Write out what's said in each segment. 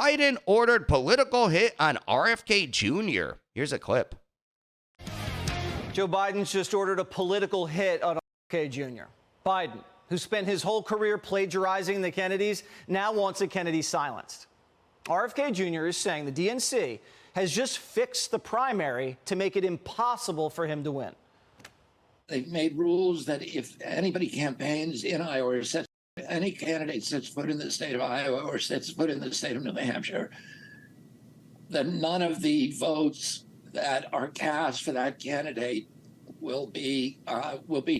Biden ordered political hit on RFK Jr. Here's a clip. Joe Biden's just ordered a political hit on RFK Jr. Biden, who spent his whole career plagiarizing the Kennedys, now wants a Kennedy silenced. RFK Jr. is saying the DNC has just fixed the primary to make it impossible for him to win. They've made rules that if anybody campaigns in Iowa or sets, any candidate sets foot in the state of Iowa or sets foot in the state of New Hampshire, that none of the votes that are cast for that candidate will be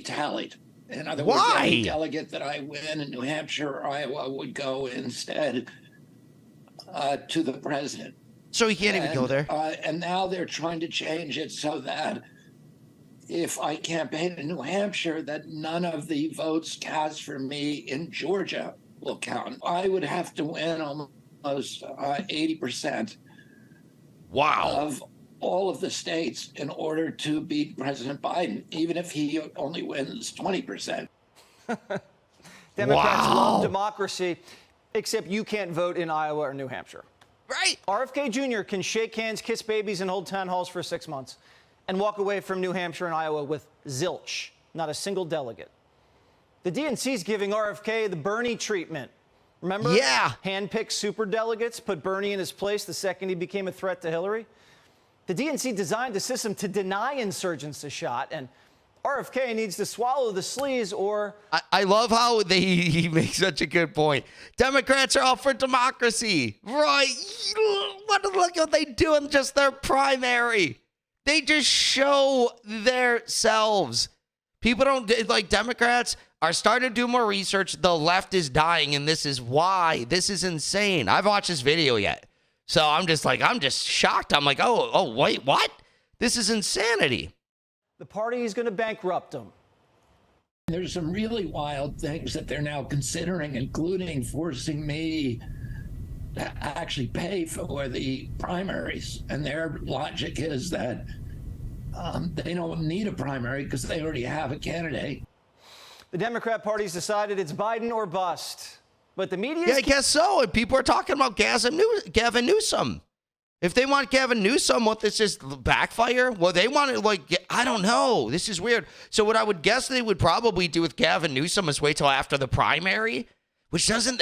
tallied. In other words, any delegate that I win in New Hampshire or Iowa would go instead to the president. So he can't even go there. And now they're trying to change it so that if I campaign in New Hampshire, that none of the votes cast for me in Georgia will count. I would have to win almost 80% of all of the states in order to beat President Biden, even if he only wins 20%. Democrats love democracy, except you can't vote in Iowa or New Hampshire. Right. RFK Jr. can shake hands, kiss babies, and hold town halls for 6 months and walk away from New Hampshire and Iowa with zilch, not a single delegate. The DNC's giving RFK the Bernie treatment. Remember? Yeah. Handpicked superdelegates, put Bernie in his place the second he became a threat to Hillary. The DNC designed a system to deny insurgents a shot, and RFK needs to swallow the sleaze or... I love how he makes such a good point. Democrats are all for democracy. Right. Look what they do in just their primary. They just show themselves. People don't, like, Democrats are starting to do more research. The left is dying, and this is why. This is insane. I've watched this video yet. So I'm just shocked. I'm like, oh, wait, what? This is insanity. The party is going to bankrupt them. There's some really wild things that they're now considering, including forcing me to actually pay for the primaries. And their logic is that they don't need a primary because they already have a candidate. The Democrat Party's decided it's Biden or bust. But the media... Yeah, I guess so. And people are talking about Gavin Newsom. If they want Gavin Newsom, won't this just backfire? Well, they want to, I don't know. This is weird. So what I would guess they would probably do with Gavin Newsom is wait till after the primary, which doesn't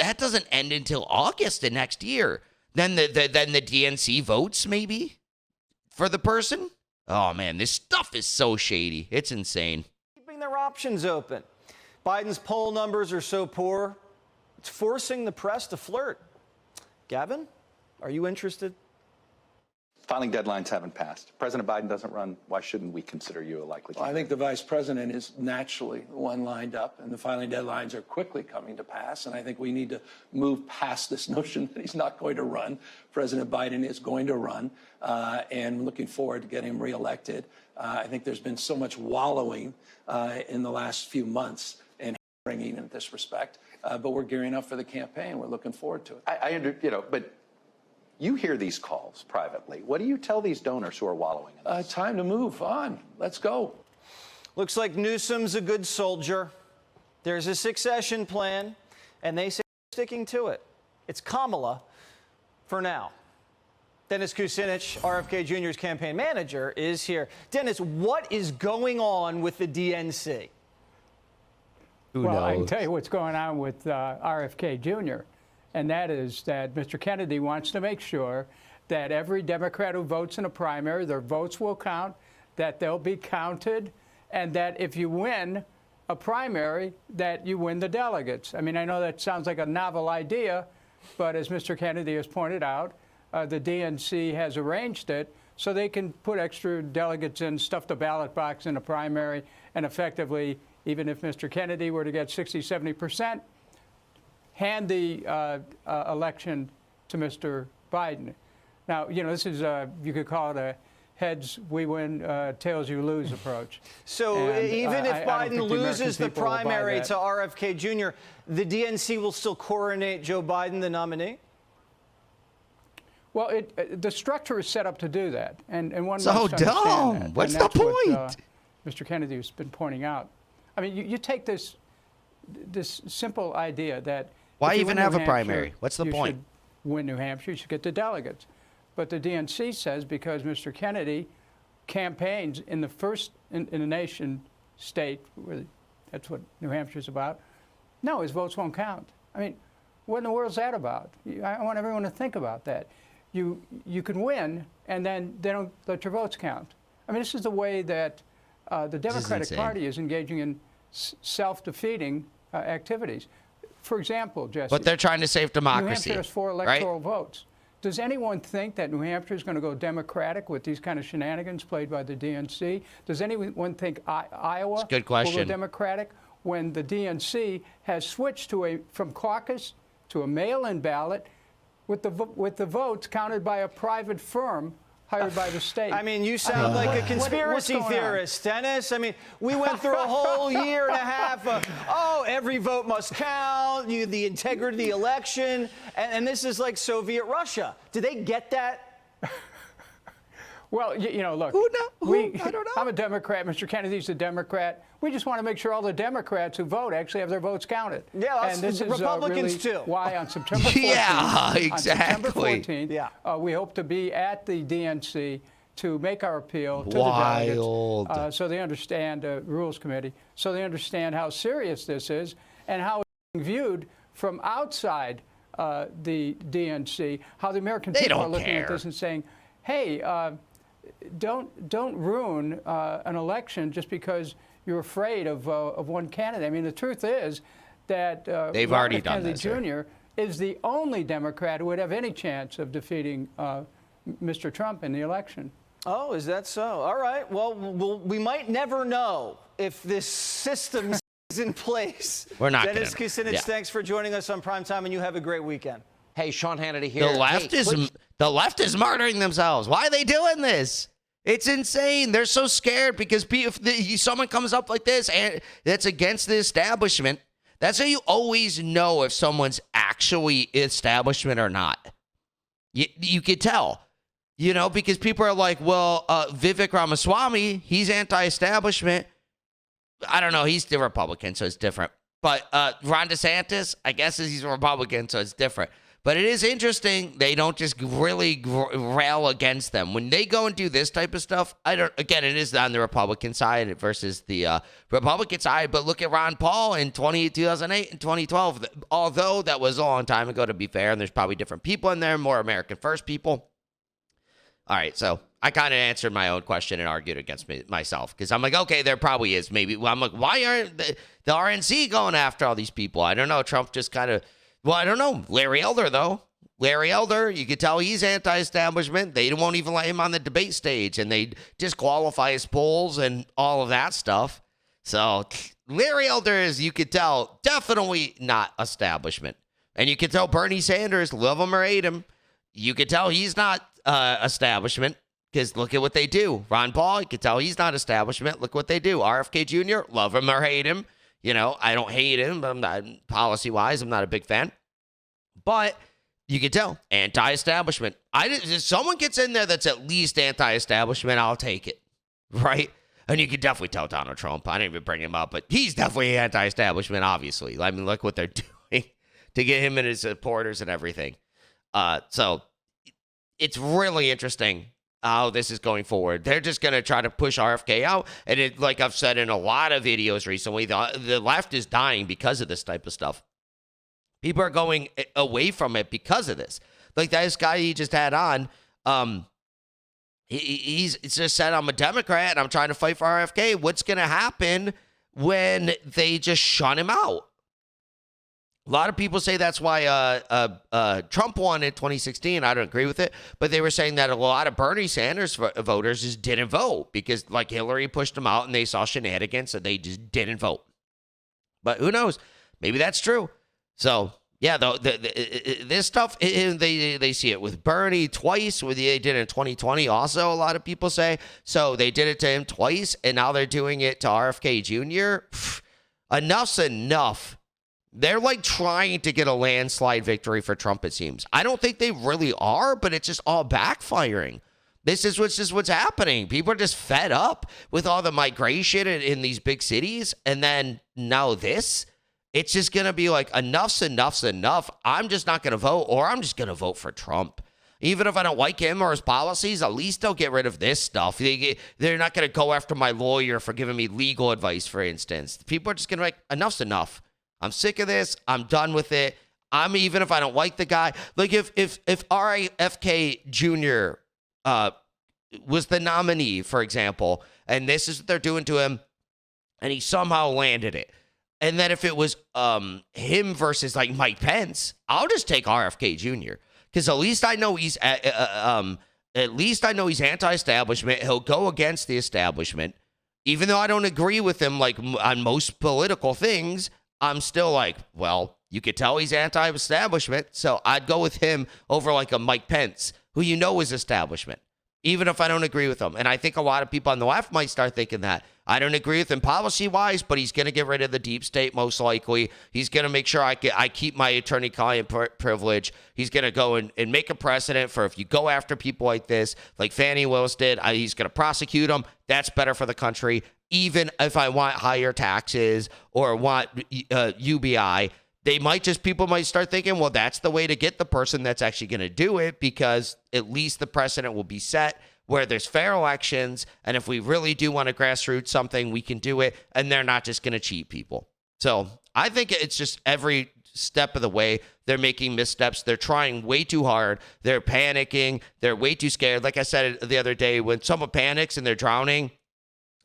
end until August of next year. Then the DNC votes maybe for the person. Oh, man, this stuff is so shady. It's insane. Keeping their options open. Biden's poll numbers are so poor, it's forcing the press to flirt. Gavin, are you interested? Filing deadlines haven't passed. President Biden doesn't run. Why shouldn't we consider you a likely candidate? Well, I think the vice president is naturally the one lined up, and the filing deadlines are quickly coming to pass. And I think we need to move past this notion that he's not going to run. President Biden is going to run, and looking forward to getting him reelected. I think there's been so much wallowing in the last few months and bringing in this respect. But we're gearing up for the campaign. We're looking forward to it. But you hear these calls privately. What do you tell these donors who are wallowing in this? Time to move on. Let's go. Looks like Newsom's a good soldier. There's a succession plan, and they say they're sticking to it. It's Kamala for now. Dennis Kucinich, RFK Jr.'s campaign manager, is here. Dennis, what is going on with the DNC? Well, I can tell you what's going on with RFK Jr., and that is that Mr. Kennedy wants to make sure that every Democrat who votes in a primary, their votes will count, that they'll be counted, and that if you win a primary, that you win the delegates. I mean, I know that sounds like a novel idea, but as Mr. Kennedy has pointed out, the DNC has arranged it so they can put extra delegates in, stuff the ballot box in a primary, and effectively, even if Mr. Kennedy were to get 60, 70%, hand the election to Mr. Biden. Now, you know, this is, you could call it a heads we win, tails you lose approach. So even if Biden loses the primary to RFK Jr., the DNC will still coronate Joe Biden the nominee? Well, the structure is set up to do that. And one so must understand dumb. that. What's the point? What, Mr. Kennedy has been pointing out. I mean, you take this simple idea that why even have a primary? What's the point? win New Hampshire, you should get the delegates. But the DNC says because Mr. Kennedy campaigns in the first in the nation state, where that's what New Hampshire's about, no, his votes won't count. I mean, what in the world's that about? I want everyone to think about that. You can win, and then they don't let your votes count. I mean, this is the way that the Democratic Party is engaging in self-defeating activities. For example, Jesse. But they're trying to save democracy. New Hampshire has 4 electoral votes. Does anyone think that New Hampshire is going to go Democratic with these kind of shenanigans played by the DNC? Does anyone think Iowa good question. will go Democratic when the DNC has switched from caucus to a mail-in ballot with the votes counted by a private firm hired by the state? I mean, you sound like a conspiracy theorist, Dennis. I mean, we went through a whole year and a half of, every vote must count, the integrity of the election, and this is like Soviet Russia. Do they get that? Well, you know, look, I don't know. I'm a Democrat. Mr. Kennedy's a Democrat. We just want to make sure all the Democrats who vote actually have their votes counted. Yeah, and this is Republicans really too. Why on September 14th, Yeah, exactly. On September 14th, we hope to be at the DNC to make our appeal to the delegates, so they understand, Rules Committee, so they understand how serious this is and how it's being viewed from outside the DNC, how the American people are looking at this and saying, hey, don't ruin an election just because you're afraid of one candidate. I mean, the truth is that they've already done Kennedy Jr. is the only Democrat who would have any chance of defeating Mr. Trump in the election. Oh, is that so? All right. Well, we might never know if this system is in place. We're not. Dennis Kucinich, thanks for joining us on Primetime, and you have a great weekend. Hey, Sean Hannity here. The left is murdering themselves. Why are they doing this? It's insane. They're so scared because if someone comes up like this and that's against the establishment, that's how you always know if someone's actually establishment or not. You could tell, because people are like, well, Vivek Ramaswamy, he's anti-establishment. I don't know. He's the Republican, so it's different. But Ron DeSantis, I guess he's a Republican, so it's different. But it is interesting. They don't just really rail against them. When they go and do this type of stuff, again, it is on the Republican side versus the Republican side. But look at Ron Paul in 2008 and 2012. Although that was a long time ago, to be fair, and there's probably different people in there, more American First people. All right, so I kind of answered my own question and argued against myself because I'm like, okay, there probably is. Maybe I'm like, why aren't the RNC going after all these people? I don't know. Trump just kind of... Well, I don't know. Larry Elder, though. Larry Elder, you could tell he's anti-establishment. They won't even let him on the debate stage, and they disqualify his polls and all of that stuff. So Larry Elder is, you could tell, definitely not establishment. And you could tell Bernie Sanders, love him or hate him, you could tell he's not establishment because look at what they do. Ron Paul, you could tell he's not establishment. Look what they do. RFK Jr., love him or hate him. I don't hate him, but I'm not, policy-wise, I'm not a big fan. But you can tell, anti-establishment. If someone gets in there that's at least anti-establishment, I'll take it, right? And you can definitely tell Donald Trump. I didn't even bring him up, but he's definitely anti-establishment, obviously. I mean, look what they're doing to get him and his supporters and everything. So it's really interesting how this is going forward. They're just going to try to push RFK out. And like I've said in a lot of videos recently, the left is dying because of this type of stuff. People are going away from it because of this. Like this guy he just had on, he's just said, I'm a Democrat and I'm trying to fight for RFK. What's going to happen when they just shut him out? A lot of people say that's why Trump won in 2016. I don't agree with it. But they were saying that a lot of Bernie Sanders voters just didn't vote because like Hillary pushed them out and they saw shenanigans, so they just didn't vote. But who knows? Maybe that's true. So, yeah, this stuff, they see it with Bernie twice. They did it in 2020 also, a lot of people say. So they did it to him twice, and now they're doing it to RFK Jr. Enough's enough. They're like trying to get a landslide victory for Trump, it seems. I don't think they really are, but it's just all backfiring. This is what's happening. People are just fed up with all the migration in these big cities. And then now this, It's just going to be like, enough's enough. I'm just not going to vote, or I'm just going to vote for Trump. Even if I don't like him or his policies, at least they'll get rid of this stuff. They're not going to go after my lawyer for giving me legal advice, for instance. People are just going to be like, enough's enough. I'm sick of this. I'm done with it. Even if I don't like the guy. Like if RFK Jr. Was the nominee, for example, and this is what they're doing to him, and he somehow landed it. And then if it was him versus like Mike Pence, I'll just take RFK Jr. because at least I know he's anti-establishment. He'll go against the establishment, even though I don't agree with him like on most political things. I'm still like, well, you could tell he's anti-establishment, so I'd go with him over like a Mike Pence, who you know is establishment, even if I don't agree with him. And I think a lot of people on the left might start thinking that. I don't agree with him policy-wise, but he's going to get rid of the deep state most likely. He's going to make sure I keep my attorney-client privilege. He's going to go and make a precedent for if you go after people like this, like Fani Willis did, he's going to prosecute them. That's better for the country. Even if I want higher taxes or want UBI, people might start thinking, well, that's the way to get the person that's actually going to do it, because at least the precedent will be set where there's fair elections. And if we really do want to grassroots something, we can do it. And they're not just going to cheat people. So I think it's just every step of the way, they're making missteps. They're trying way too hard. They're panicking. They're way too scared. Like I said the other day, when someone panics and they're drowning,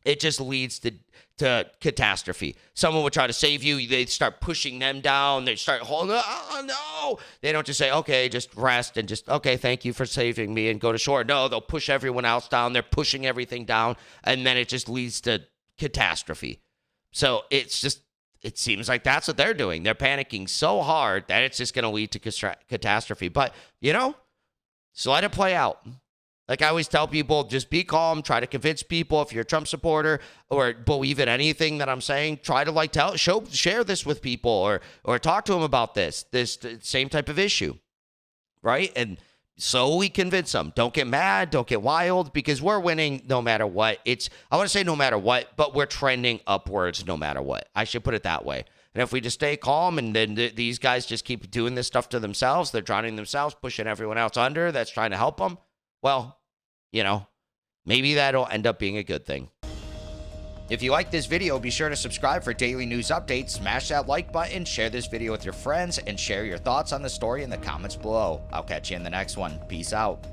it just leads to catastrophe. Someone will try to save you. They start pushing them down. They start holding, oh, no. They don't just say, okay, just rest and just, okay, thank you for saving me and go to shore. No, they'll push everyone else down. They're pushing everything down. And then it just leads to catastrophe. So it seems like that's what they're doing. They're panicking so hard that it's just going to lead to catastrophe. But, just let it play out. Like I always tell people, just be calm. Try to convince people if you're a Trump supporter or believe in anything that I'm saying. Try to share this with people or talk to them about this same type of issue, right? And slowly convince them. Don't get mad. Don't get wild, because we're winning no matter what. I want to say no matter what, but we're trending upwards no matter what. I should put it that way. And if we just stay calm and then these guys just keep doing this stuff to themselves, they're drowning themselves, pushing everyone else under that's trying to help them. Well, maybe that'll end up being a good thing. If you like this video, be sure to subscribe for daily news updates, smash that like button, share this video with your friends, and share your thoughts on the story in the comments below. I'll catch you in the next one. Peace out.